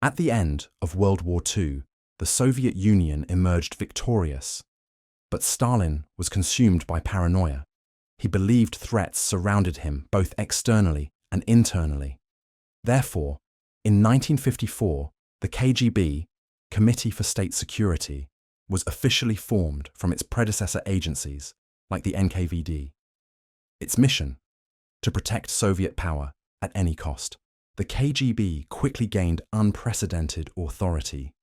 At the end of World War II, the Soviet Union emerged victorious. But Stalin was consumed by paranoia. He believed threats surrounded him both externally and internally. Therefore, in 1954, the KGB, Committee for State Security, was officially formed from its predecessor agencies, like the NKVD. Its mission? To protect Soviet power at any cost. The KGB quickly gained unprecedented authority.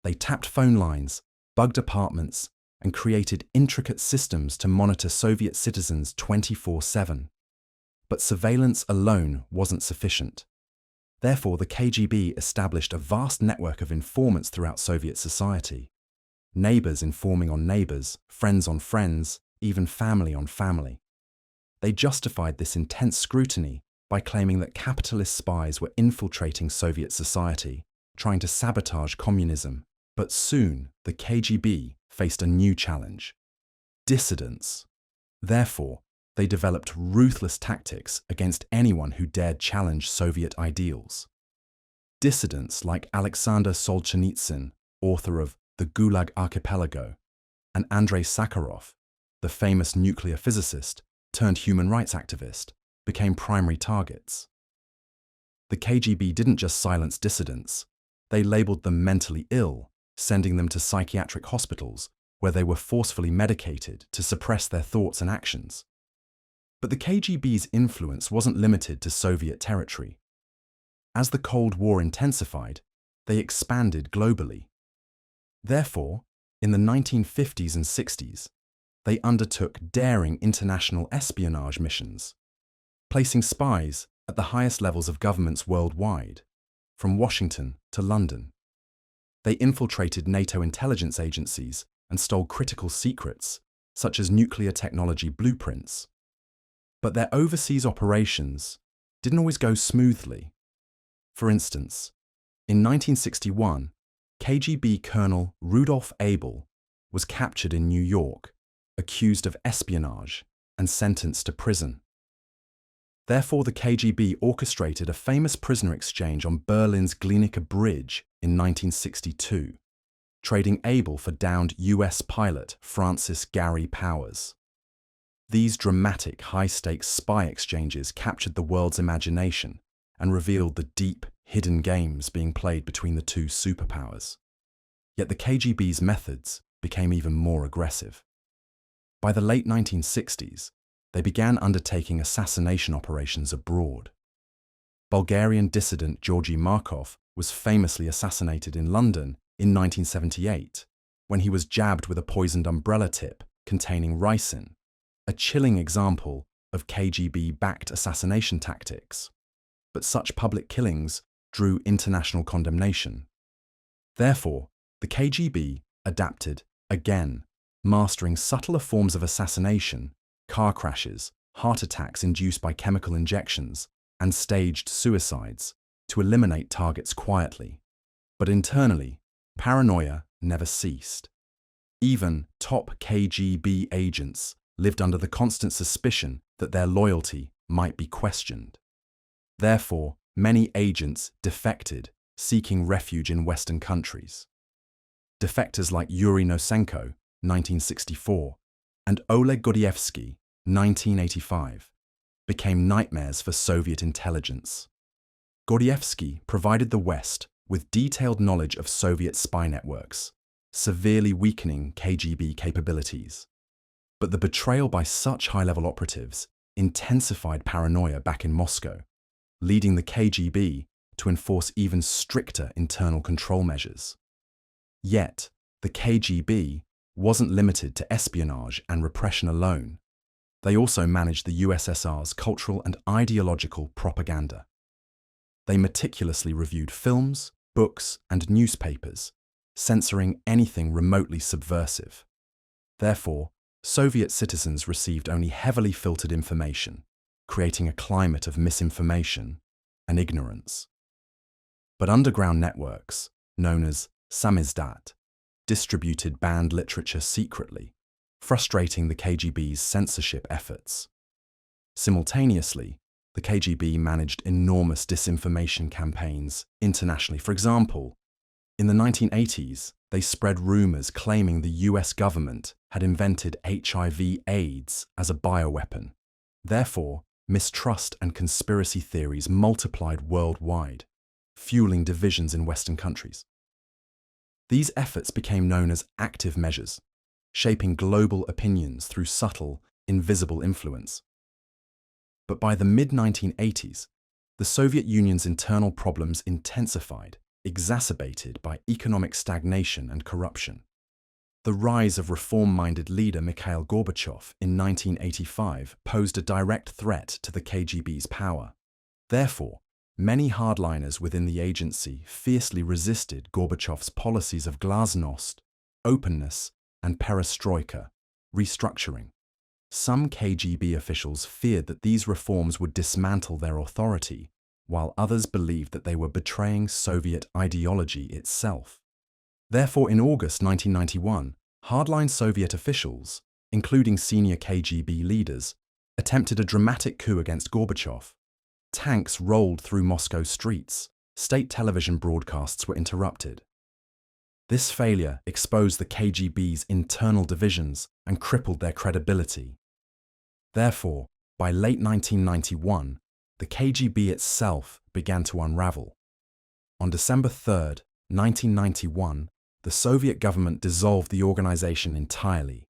They tapped phone lines, bugged apartments, and created intricate systems to monitor Soviet citizens 24/7. But surveillance alone wasn't sufficient. Therefore, the KGB established a vast network of informants throughout Soviet society. Neighbors informing on neighbors, friends on friends, even family on family. They justified this intense scrutiny by claiming that capitalist spies were infiltrating Soviet society, trying to sabotage communism. But soon, the KGB faced a new challenge: dissidents. Therefore, they developed ruthless tactics against anyone who dared challenge Soviet ideals. Dissidents like Alexander Solzhenitsyn, author of The Gulag Archipelago, and Andrei Sakharov, the famous nuclear physicist turned human rights activist, became primary targets. The KGB didn't just silence dissidents, they labeled them mentally ill, sending them to psychiatric hospitals where they were forcefully medicated to suppress their thoughts and actions. But the KGB's influence wasn't limited to Soviet territory. As the Cold War intensified, they expanded globally. Therefore, in the 1950s and 60s, they undertook daring international espionage missions, placing spies at the highest levels of governments worldwide, from Washington to London. They infiltrated NATO intelligence agencies and stole critical secrets, such as nuclear technology blueprints. But their overseas operations didn't always go smoothly. For instance, in 1961, KGB Colonel Rudolf Abel was captured in New York, accused of espionage, and sentenced to prison. Therefore, the KGB orchestrated a famous prisoner exchange on Berlin's Glienicke Bridge in 1962, trading Abel for downed US pilot Francis Gary Powers. These dramatic, high-stakes spy exchanges captured the world's imagination and revealed the deep, hidden games being played between the two superpowers. Yet the KGB's methods became even more aggressive. By the late 1960s, they began undertaking assassination operations abroad. Bulgarian dissident Georgy Markov was famously assassinated in London in 1978 when he was jabbed with a poisoned umbrella tip containing ricin, a chilling example of KGB-backed assassination tactics. But such public killings drew international condemnation. Therefore, the KGB adapted again, mastering subtler forms of assassination, car crashes, heart attacks induced by chemical injections, and staged suicides to eliminate targets quietly. But internally, paranoia never ceased. Even top KGB agents lived under the constant suspicion that their loyalty might be questioned. Therefore, many agents defected, seeking refuge in Western countries. Defectors like Yuri Nosenko, 1964, and Oleg Gordievsky, 1985, became nightmares for Soviet intelligence. Gordievsky provided the West with detailed knowledge of Soviet spy networks, severely weakening KGB capabilities. But the betrayal by such high-level operatives intensified paranoia back in Moscow, leading the KGB to enforce even stricter internal control measures. Yet, the KGB wasn't limited to espionage and repression alone. They also managed the USSR's cultural and ideological propaganda. They meticulously reviewed films, books, and newspapers, censoring anything remotely subversive. Therefore, Soviet citizens received only heavily filtered information, creating a climate of misinformation and ignorance. But underground networks, known as samizdat, distributed banned literature secretly, frustrating the KGB's censorship efforts. Simultaneously, the KGB managed enormous disinformation campaigns internationally. For example, in the 1980s, they spread rumors claiming the US government had invented HIV/AIDS as a bioweapon. Therefore, mistrust and conspiracy theories multiplied worldwide, fueling divisions in Western countries. These efforts became known as active measures, shaping global opinions through subtle, invisible influence. But by the mid-1980s, the Soviet Union's internal problems intensified, exacerbated by economic stagnation and corruption. The rise of reform-minded leader Mikhail Gorbachev in 1985 posed a direct threat to the KGB's power. Therefore, many hardliners within the agency fiercely resisted Gorbachev's policies of glasnost, openness, and perestroika, restructuring. Some KGB officials feared that these reforms would dismantle their authority, while others believed that they were betraying Soviet ideology itself. Therefore, in August 1991, hardline Soviet officials, including senior KGB leaders, attempted a dramatic coup against Gorbachev. Tanks rolled through Moscow streets. State television broadcasts were interrupted. This failure exposed the KGB's internal divisions and crippled their credibility. Therefore, by late 1991, the KGB itself began to unravel. On December 3, 1991, the Soviet government dissolved the organization entirely,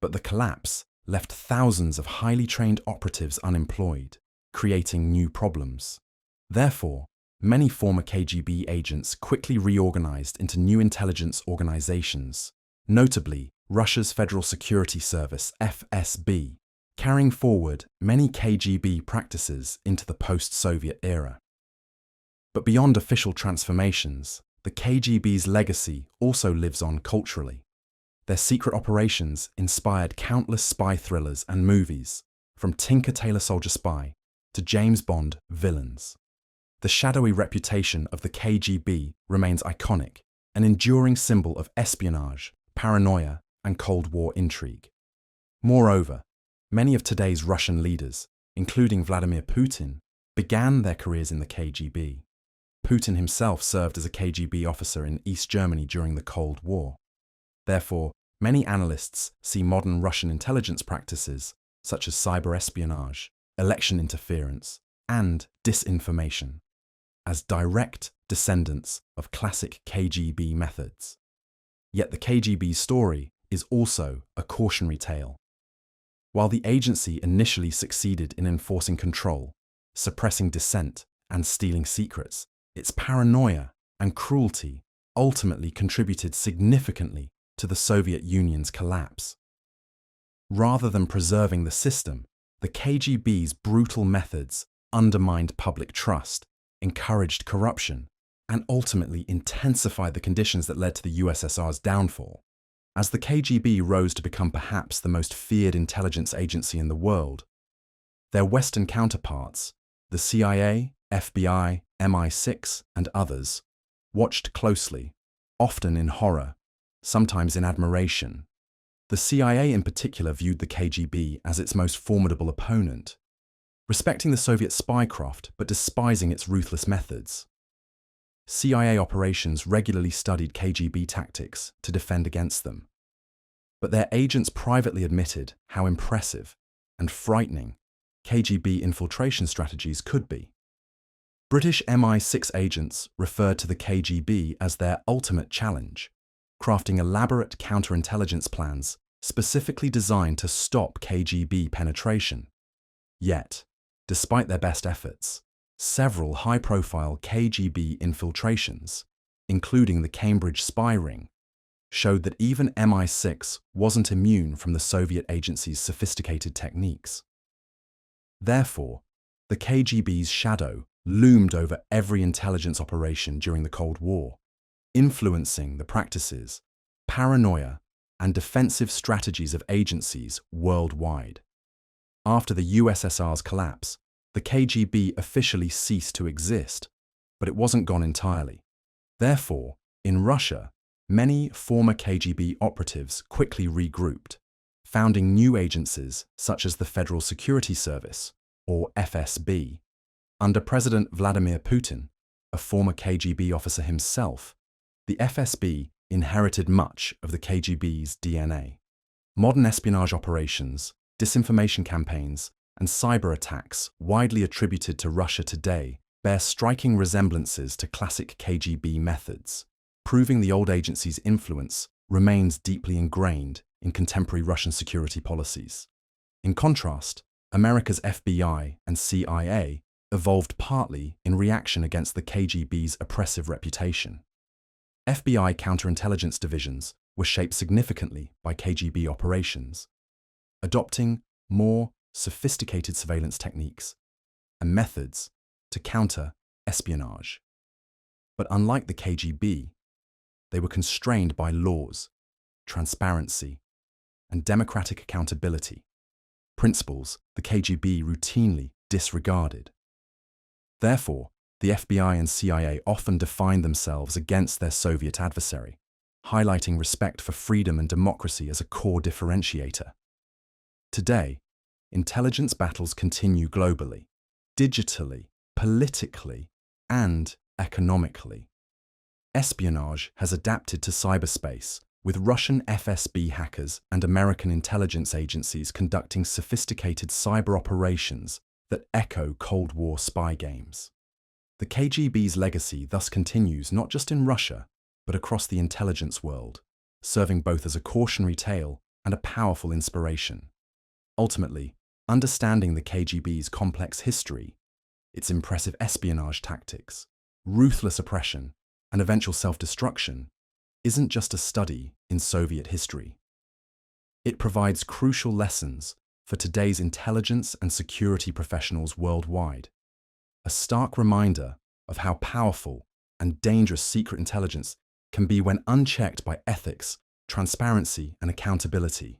but the collapse left thousands of highly trained operatives unemployed, creating new problems. Therefore, many former KGB agents quickly reorganized into new intelligence organizations, notably Russia's Federal Security Service (FSB), carrying forward many KGB practices into the post-Soviet era. But beyond official transformations, the KGB's legacy also lives on culturally. Their secret operations inspired countless spy thrillers and movies, from Tinker Tailor Soldier Spy to James Bond villains. The shadowy reputation of the KGB remains iconic, an enduring symbol of espionage, paranoia, and Cold War intrigue. Moreover, many of today's Russian leaders, including Vladimir Putin, began their careers in the KGB. Putin himself served as a KGB officer in East Germany during the Cold War. Therefore, many analysts see modern Russian intelligence practices, such as cyber espionage, election interference, and disinformation, as direct descendants of classic KGB methods. Yet the KGB's story is also a cautionary tale. While the agency initially succeeded in enforcing control, suppressing dissent, and stealing secrets, its paranoia and cruelty ultimately contributed significantly to the Soviet Union's collapse. Rather than preserving the system, the KGB's brutal methods undermined public trust, encouraged corruption, and ultimately intensified the conditions that led to the USSR's downfall. As the KGB rose to become perhaps the most feared intelligence agency in the world, their Western counterparts, the CIA, FBI, MI6, and others, watched closely, often in horror, sometimes in admiration. The CIA in particular viewed the KGB as its most formidable opponent, respecting the Soviet spycraft but despising its ruthless methods. CIA operations regularly studied KGB tactics to defend against them, but their agents privately admitted how impressive and frightening KGB infiltration strategies could be. British MI6 agents referred to the KGB as their ultimate challenge, crafting elaborate counterintelligence plans specifically designed to stop KGB penetration. Yet, despite their best efforts, several high-profile KGB infiltrations, including the Cambridge spy ring, showed that even MI6 wasn't immune from the Soviet agency's sophisticated techniques. Therefore, the KGB's shadow loomed over every intelligence operation during the Cold War, influencing the practices, paranoia, and defensive strategies of agencies worldwide. After the USSR's collapse, the KGB officially ceased to exist, but it wasn't gone entirely. Therefore, in Russia, many former KGB operatives quickly regrouped, founding new agencies such as the Federal Security Service, or FSB, Under President Vladimir Putin, a former KGB officer himself, the FSB inherited much of the KGB's DNA. Modern espionage operations, disinformation campaigns, and cyber attacks widely attributed to Russia today bear striking resemblances to classic KGB methods, proving the old agency's influence remains deeply ingrained in contemporary Russian security policies. In contrast, America's FBI and CIA evolved partly in reaction against the KGB's oppressive reputation. FBI counterintelligence divisions were shaped significantly by KGB operations, adopting more sophisticated surveillance techniques and methods to counter espionage. But unlike the KGB, they were constrained by laws, transparency, and democratic accountability, principles the KGB routinely disregarded. Therefore, the FBI and CIA often defined themselves against their Soviet adversary, highlighting respect for freedom and democracy as a core differentiator. Today, intelligence battles continue globally, digitally, politically, and economically. Espionage has adapted to cyberspace, with Russian FSB hackers and American intelligence agencies conducting sophisticated cyber operations that echo Cold War spy games. The KGB's legacy thus continues not just in Russia, but across the intelligence world, serving both as a cautionary tale and a powerful inspiration. Ultimately, understanding the KGB's complex history, its impressive espionage tactics, ruthless oppression, and eventual self-destruction isn't just a study in Soviet history. It provides crucial lessons for today's intelligence and security professionals worldwide, a stark reminder of how powerful and dangerous secret intelligence can be when unchecked by ethics, transparency, and accountability.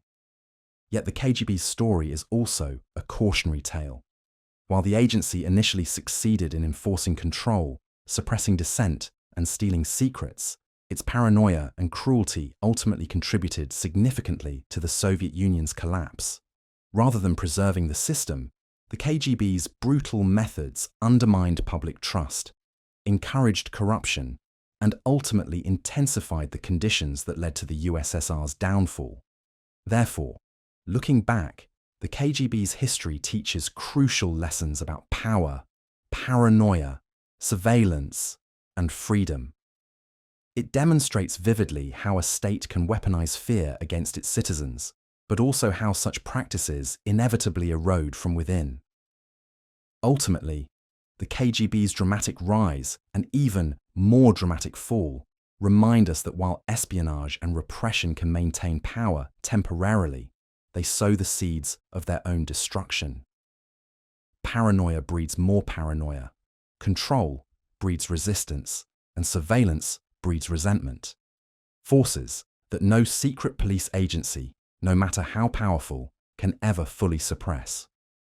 Yet the KGB's story is also a cautionary tale. While the agency initially succeeded in enforcing control, suppressing dissent, and stealing secrets, its paranoia and cruelty ultimately contributed significantly to the Soviet Union's collapse. Rather than preserving the system, the KGB's brutal methods undermined public trust, encouraged corruption, and ultimately intensified the conditions that led to the USSR's downfall. Therefore, looking back, the KGB's history teaches crucial lessons about power, paranoia, surveillance, and freedom. It demonstrates vividly how a state can weaponize fear against its citizens, but also how such practices inevitably erode from within. Ultimately, the KGB's dramatic rise and even more dramatic fall remind us that while espionage and repression can maintain power temporarily, they sow the seeds of their own destruction. Paranoia breeds more paranoia, control breeds resistance, and surveillance breeds resentment. Forces that no secret police agency, no matter how powerful, can ever fully suppress.